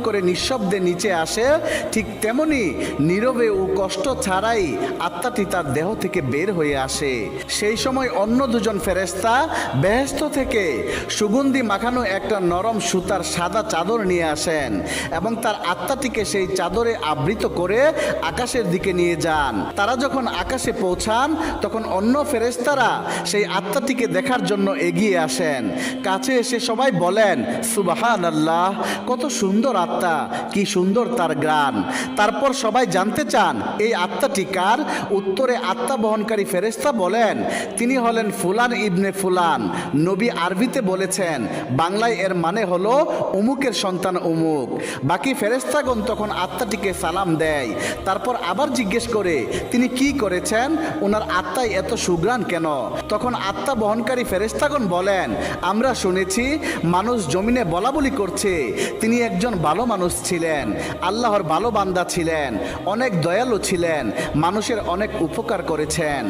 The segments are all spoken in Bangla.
করে নিঃশব্দে নিচে আসে, ঠিক তেমনি নীরবে ও কষ্ট ছাড়াই আত্মাটি তার দেহ থেকে বের হয়ে আসে। সেই সময় অন্য দুজন ফেরেশতা বেহেশত থেকে সুগন্ধি মাখানো একটা নরম সুতার সাদা চাদর নিয়ে আসেন এবং তার আত্মাটিকে সেই চাদরে আবৃত করে আকাশের দিকে নিয়ে যান। তারা যখন আকাশে পৌঁছান তখন অন্য ফেরেশতারা সেই আত্মাটিকে দেখার জন্য এগিয়ে আসেন। কাছে এসে সবাই বলেন, সুবহানাল্লাহ, কত সুন্দর আত্মা, কি সুন্দর তার গ্রাণ। তারপর সবাই জানতে চান এই আত্মাটি কার। উত্তরে আত্মা বহনকারী ফেরেশতা বলেন, তিনি হলেন ফুলান ইবনে ফুলান। নবী আরবিতে বলেছেন, বাংলায় এর মানে হলো অমুকের সন্তান অমুক। বাকি ফেরেশতাগণ তখন আত্মাটিকে সালাম দেয়। তারপর আবার জিজ্ঞেস করে, তিনি কি করেছেন, ওনার আত্মায় এত সুগ্রাণ কেন? তখন আত্মা বহনকারী ফেরেশতাগণ বলেন, আমরা শুনেছি মানুষ জমিনে বলাবলি করছে তিনি একজন ভালো মানুষ ছিলেন, আল্লাহর ভালো বান্দা ছিলেন, অনেক দয়ালু ছিলেন, মানুষের অনেক উপকার করেছেন।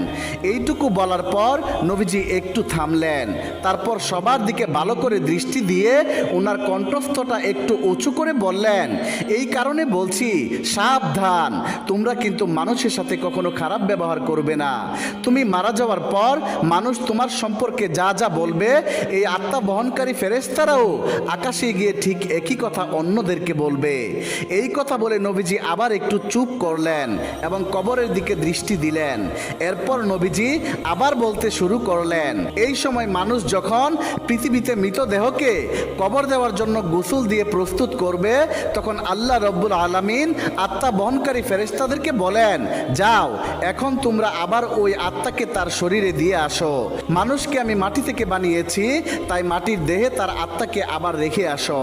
এইটুকু বলার পর নবীজি একটু থামলেন। তারপর সবার দিকে ভালো করে দৃষ্টি দিয়ে ওনার কণ্ঠস্থটা একটু উঁচু করে বললেন, এই কারণে বলছি, সাবধান, তোমরা কিন্তু মানুষের সাথে কখনো খারাপ ব্যবহার করবে না। তুমি মারা যাওয়ার পর মানুষ তোমার সম্পর্কে যা যা বলবে, এই আত্মা বহনকারী ফেরেশতারাও আকাশে গিয়ে ঠিক একই কথা অন্যদেরকে বলবে। এই কথা বলে নবীজি আবার একটু চুপ করলেন এবং কবরের দিকে দৃষ্টি দিলেন। এরপর নবীজি আবার বলতে শুরু করলেন, এই সময় মানুষ যখন পৃথিবীতে মৃতদেহকে কবর দেওয়ার জন্য গোসল দিয়ে প্রস্তুত করবে, তখন আল্লাহ রব্বুল আলামিন আত্মা বহনকারী ফেরেশতাদেরকে বলেন, যাও, এখন তোমরা আবার ওই আত্মাকে তার শরীরে দিয়ে আসো। মানুষকে আমি মাটি থেকে বানিয়েছি, তাই মাটির দেহে তার আত্মাকে আবার রেখে আসো।